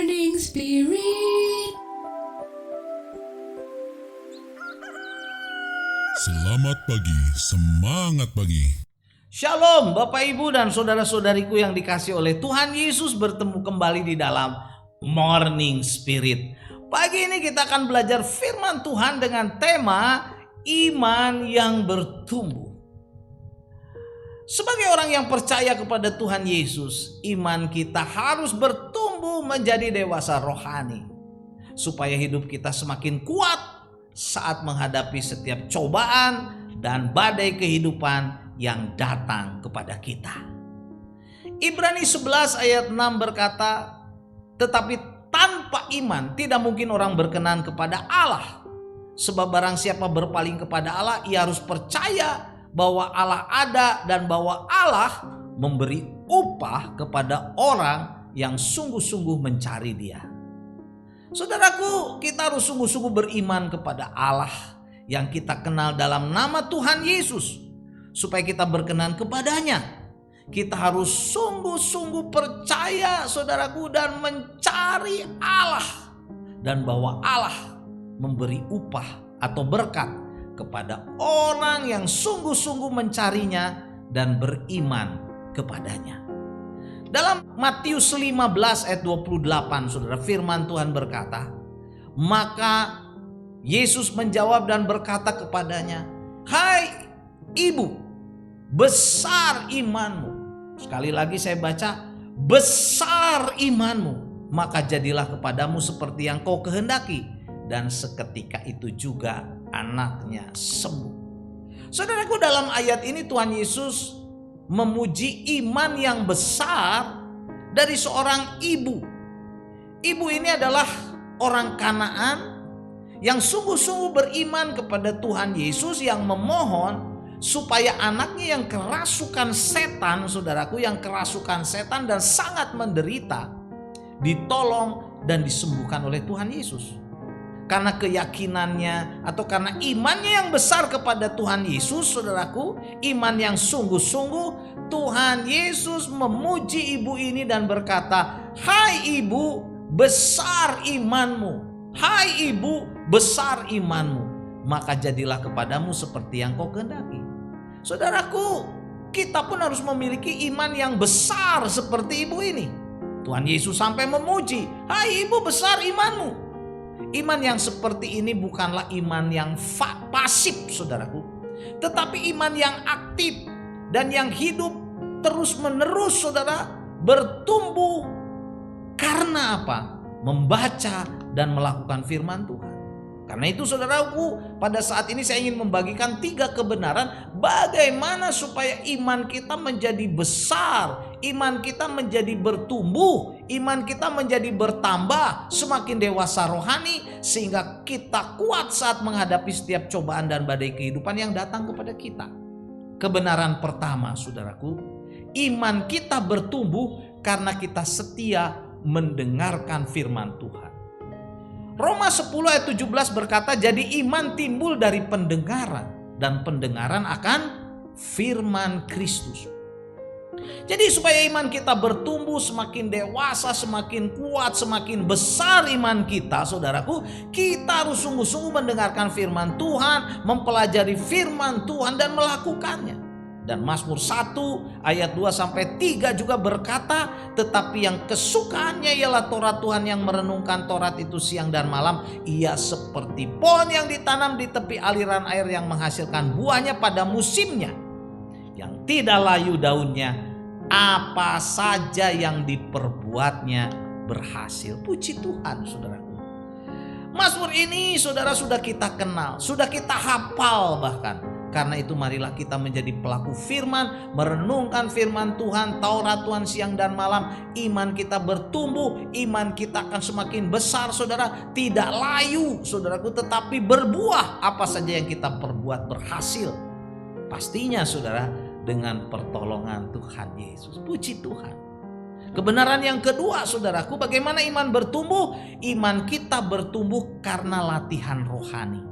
Morning Spirit. Selamat pagi, semangat pagi. Shalom Bapak Ibu dan saudara-saudariku yang dikasih oleh Tuhan Yesus, bertemu kembali di dalam Morning Spirit. Pagi ini kita akan belajar firman Tuhan dengan tema iman yang bertumbuh. Sebagai orang yang percaya kepada Tuhan Yesus, iman kita harus bertumbuh menjadi dewasa rohani, supaya hidup kita semakin kuat saat menghadapi setiap cobaan dan badai kehidupan yang datang kepada kita. Ibrani 11 ayat 6 berkata, tetapi tanpa iman tidak mungkin orang berkenan kepada Allah. Sebab barang siapa berpaling kepada Allah, ia harus percaya bahwa Allah ada dan bahwa Allah memberi upah kepada orang yang sungguh-sungguh mencari Dia. Saudaraku, kita harus sungguh-sungguh beriman kepada Allah yang kita kenal dalam nama Tuhan Yesus, supaya kita berkenan kepadanya. Kita harus sungguh-sungguh percaya, saudaraku, dan mencari Allah, dan bahwa Allah memberi upah atau berkat kepada orang yang sungguh-sungguh mencarinya dan beriman kepadanya. Dalam Matius 15 ayat 28, saudara, firman Tuhan berkata, maka Yesus menjawab dan berkata kepadanya, hai ibu, besar imanmu. Sekali lagi saya baca, besar imanmu, maka jadilah kepadamu seperti yang kau kehendaki. Dan seketika itu juga anaknya sembuh. Saudaraku, dalam ayat ini Tuhan Yesus memuji iman yang besar dari seorang ibu. Ibu ini adalah orang Kanaan yang sungguh-sungguh beriman kepada Tuhan Yesus, yang memohon supaya anaknya yang kerasukan setan, saudaraku, yang kerasukan setan dan sangat menderita, ditolong dan disembuhkan oleh Tuhan Yesus. Karena keyakinannya atau karena imannya yang besar kepada Tuhan Yesus, saudaraku, iman yang sungguh-sungguh, Tuhan Yesus memuji ibu ini dan berkata, hai ibu, besar imanmu. Hai ibu, besar imanmu, maka jadilah kepadamu seperti yang kau kehendaki. Saudaraku, kita pun harus memiliki iman yang besar seperti ibu ini. Tuhan Yesus sampai memuji, hai ibu, besar imanmu. Iman yang seperti ini bukanlah iman yang pasif, saudaraku, tetapi iman yang aktif dan yang hidup terus menerus, saudara, bertumbuh. Karena apa? Membaca dan melakukan firman Tuhan. Karena itu, saudaraku, pada saat ini saya ingin membagikan 3 kebenaran bagaimana supaya iman kita menjadi besar, iman kita menjadi bertumbuh, iman kita menjadi bertambah, semakin dewasa rohani, sehingga kita kuat saat menghadapi setiap cobaan dan badai kehidupan yang datang kepada kita. Kebenaran pertama, saudaraku, iman kita bertumbuh karena kita setia mendengarkan firman Tuhan. Roma 10 ayat 17 berkata, jadi iman timbul dari pendengaran, dan pendengaran akan firman Kristus. Jadi supaya iman kita bertumbuh, semakin dewasa, semakin kuat, semakin besar iman kita, saudaraku, kita harus sungguh-sungguh mendengarkan firman Tuhan, mempelajari firman Tuhan dan melakukannya. Dan Mazmur 1 ayat 2-3 juga berkata, tetapi yang kesukaannya ialah Taurat Tuhan, yang merenungkan Taurat itu siang dan malam. Ia seperti pohon yang ditanam di tepi aliran air, yang menghasilkan buahnya pada musimnya, yang tidak layu daunnya, apa saja yang diperbuatnya berhasil. Puji Tuhan, saudaraku. Mazmur ini, saudara, sudah kita kenal, sudah kita hafal bahkan. Karena itu marilah kita menjadi pelaku firman, merenungkan firman Tuhan, Taurat Tuhan siang dan malam. Iman kita bertumbuh, iman kita akan semakin besar, saudara. Tidak layu, saudaraku, tetapi berbuah. Apa saja yang kita perbuat berhasil. Pastinya, saudara, dengan pertolongan Tuhan Yesus. Puji Tuhan. Kebenaran yang kedua, saudaraku, bagaimana iman bertumbuh? Iman kita bertumbuh karena latihan rohani.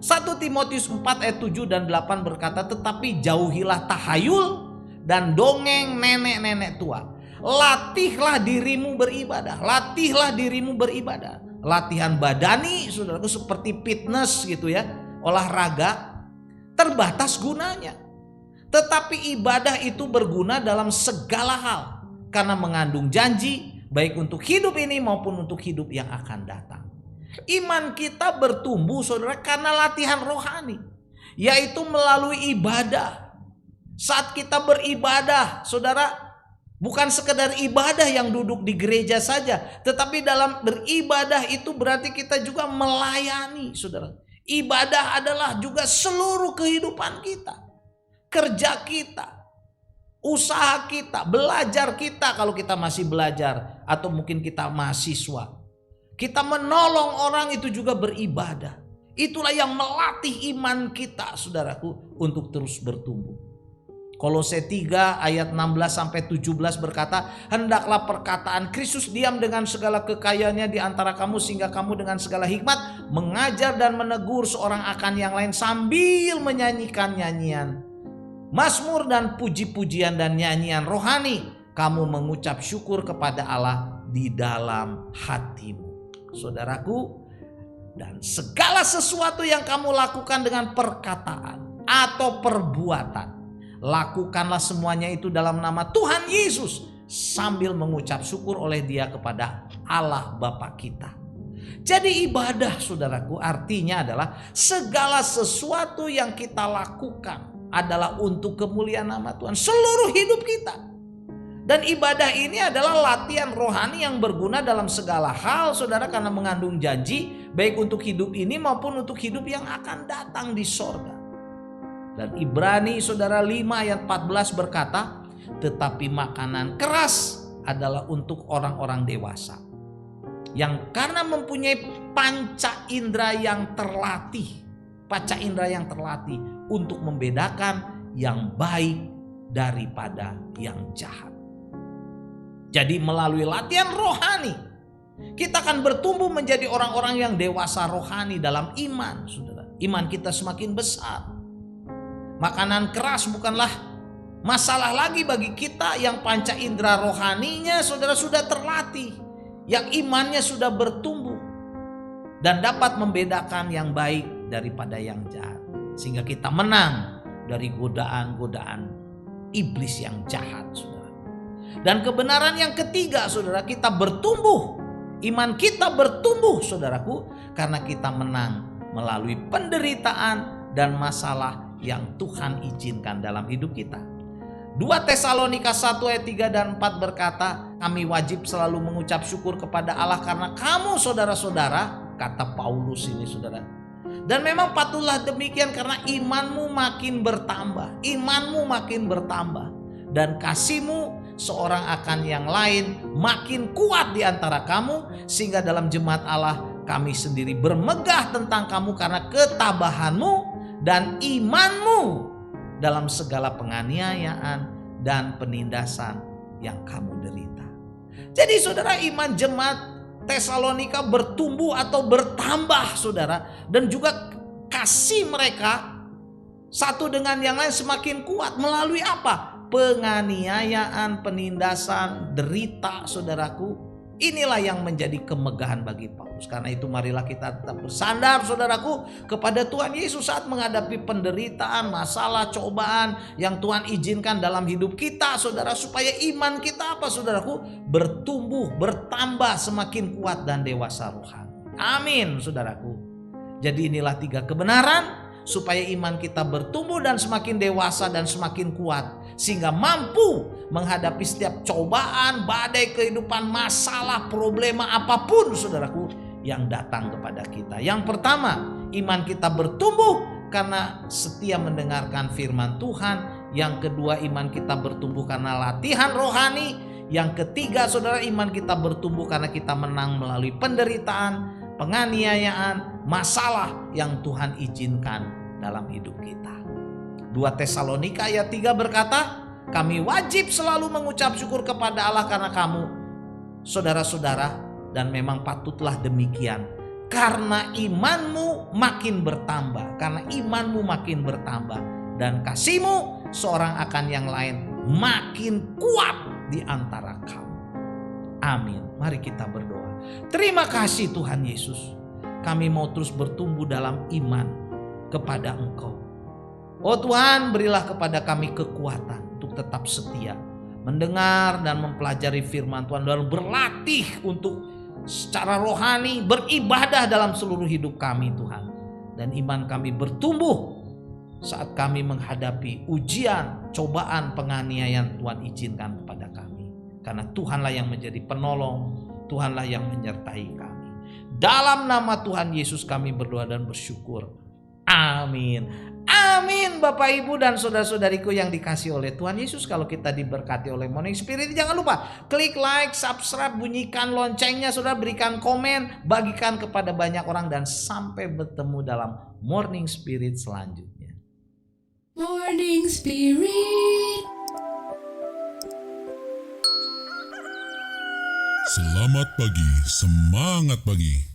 1 Timotius 4 ayat 7 dan 8 berkata, tetapi jauhilah tahayul dan dongeng nenek-nenek tua. latihlah dirimu beribadah. Latihlah dirimu beribadah. Latihan badani, saudaraku, seperti fitness gitu ya, olahraga, terbatas gunanya. Tetapi ibadah itu berguna dalam segala hal, karena mengandung janji baik untuk hidup ini maupun untuk hidup yang akan datang. Iman kita bertumbuh, saudara, karena latihan rohani, yaitu melalui ibadah. Saat kita beribadah, saudara, bukan sekedar ibadah yang duduk di gereja saja, tetapi dalam beribadah itu berarti kita juga melayani, saudara. Ibadah adalah juga seluruh kehidupan kita, kerja kita, usaha kita, belajar kita kalau kita masih belajar, atau mungkin kita mahasiswa. Kita menolong orang itu juga beribadah. Itulah yang melatih iman kita, saudaraku, untuk terus bertumbuh. Kolose 3 ayat 16-17 berkata, hendaklah perkataan Kristus diam dengan segala kekayaannya di antara kamu, sehingga kamu dengan segala hikmat mengajar dan menegur seorang akan yang lain sambil menyanyikan nyanyian, mazmur dan puji-pujian dan nyanyian rohani. Kamu mengucap syukur kepada Allah di dalam hatimu. Saudaraku, dan segala sesuatu yang kamu lakukan dengan perkataan atau perbuatan, lakukanlah semuanya itu dalam nama Tuhan Yesus sambil mengucap syukur oleh Dia kepada Allah Bapa kita. Jadi ibadah, saudaraku, artinya adalah segala sesuatu yang kita lakukan adalah untuk kemuliaan nama Tuhan seluruh hidup kita. Dan ibadah ini adalah latihan rohani yang berguna dalam segala hal, saudara, karena mengandung janji baik untuk hidup ini maupun untuk hidup yang akan datang di sorga. Dan Ibrani, saudara, 5 ayat 14 berkata, tetapi makanan keras adalah untuk orang-orang dewasa, yang karena mempunyai panca indera yang terlatih, untuk membedakan yang baik daripada yang jahat. Jadi melalui latihan rohani, kita akan bertumbuh menjadi orang-orang yang dewasa rohani dalam iman, saudara. Iman kita semakin besar. Makanan keras bukanlah masalah lagi bagi kita yang panca indera rohaninya, saudara, sudah terlatih, yang imannya sudah bertumbuh dan dapat membedakan yang baik daripada yang jahat, sehingga kita menang dari godaan-godaan iblis yang jahat, saudara. Dan kebenaran yang ketiga, saudara, kita bertumbuh, iman kita bertumbuh, saudaraku, karena kita menang melalui penderitaan dan masalah yang Tuhan izinkan dalam hidup kita. 2 Tesalonika 1 ayat 3 dan 4 berkata, kami wajib selalu mengucap syukur kepada Allah karena kamu, saudara-saudara, kata Paulus ini, saudara. Dan memang patutlah demikian, karena imanmu makin bertambah, dan kasihmu seorang akan yang lain makin kuat di antara kamu, sehingga dalam jemaat Allah kami sendiri bermegah tentang kamu karena ketabahanmu dan imanmu dalam segala penganiayaan dan penindasan yang kamu derita. Jadi saudara, iman jemaat Tesalonika bertumbuh atau bertambah, saudara, dan juga kasih mereka satu dengan yang lain semakin kuat melalui apa? Penganiayaan, penindasan, derita, saudaraku. Inilah yang menjadi kemegahan bagi Paulus. Karena itu marilah kita tetap bersandar, saudaraku, kepada Tuhan Yesus saat menghadapi penderitaan, masalah, cobaan yang Tuhan izinkan dalam hidup kita, saudara, supaya iman kita apa, saudaraku? Bertumbuh, bertambah, semakin kuat dan dewasa rohani. Amin, saudaraku. Jadi inilah 3 kebenaran supaya iman kita bertumbuh dan semakin dewasa dan semakin kuat, sehingga mampu menghadapi setiap cobaan, badai kehidupan, masalah, problema apapun, saudaraku, yang datang kepada kita. Yang pertama, iman kita bertumbuh karena setia mendengarkan firman Tuhan. Yang kedua, iman kita bertumbuh karena latihan rohani. Yang ketiga, saudara, iman kita bertumbuh karena kita menang melalui penderitaan, penganiayaan, masalah yang Tuhan izinkan dalam hidup kita. 2 Tesalonika ayat 3 berkata, kami wajib selalu mengucap syukur kepada Allah karena kamu, saudara-saudara, dan memang patutlah demikian, karena imanmu makin bertambah, dan kasihmu seorang akan yang lain makin kuat di antara kamu. Amin. Mari kita berdoa. Terima kasih Tuhan Yesus. Kami mau terus bertumbuh dalam iman kepada Engkau. Oh Tuhan, berilah kepada kami kekuatan untuk tetap setia, mendengar dan mempelajari firman Tuhan, dan berlatih untuk secara rohani beribadah dalam seluruh hidup kami Tuhan. Dan iman kami bertumbuh saat kami menghadapi ujian, cobaan, penganiayaan Tuhan izinkan kepada kami. Karena Tuhanlah yang menjadi penolong, Tuhanlah yang menyertai kami. Dalam nama Tuhan Yesus kami berdoa dan bersyukur. Amin. Amin Bapak Ibu dan saudara-saudariku yang dikasih oleh Tuhan Yesus. Kalau kita diberkati oleh Morning Spirit, jangan lupa klik like, subscribe, bunyikan loncengnya, saudara, berikan komen, bagikan kepada banyak orang, dan sampai bertemu dalam Morning Spirit selanjutnya. Morning Spirit. Selamat pagi, semangat pagi.